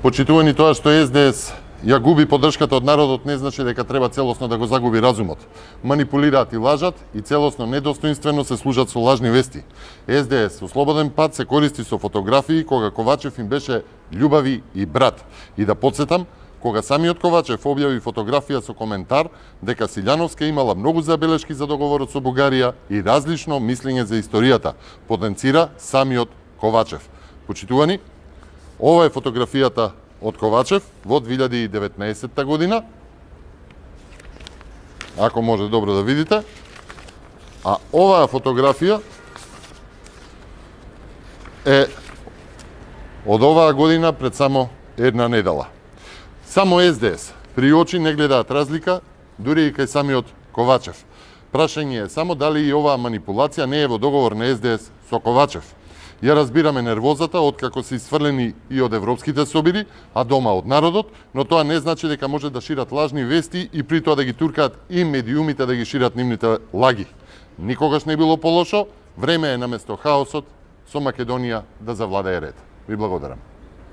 Почитувани, тоа што СДС ја губи поддршката од народот не значи дека треба целосно да го загуби разумот. Манипулираат и лажат и целосно недостоинствено се служат со лажни вести. СДС со слободен пат се користи со фотографии кога Ковачев им беше љубави и брат. И да подсетам, кога самиот Ковачев објави фотографија со коментар дека Силјановска имала многу забелешки за договорот со Бугарија и различно мислење за историјата, потенцира самиот Ковачев. Почитувани, ова е фотографијата од Ковачев во 2019 година. Ако може добро да видите. А оваа фотографија е од оваа година пред само една недела. Само СДС при очи не гледаат разлика, дури и кај самиот Ковачев. Прашање е само дали и оваа манипулација не е во договор на СДС со Ковачев. Ја разбираме нервозата откако се исфрлени и од европските собири, а дома од народот, но тоа не значи дека може да шират лажни вести и при тоа да ги туркаат и медиумите да ги шират нивните лаги. Никогаш не било полошо, време е наместо хаосот со Македонија да завладее ред. Ви благодарам.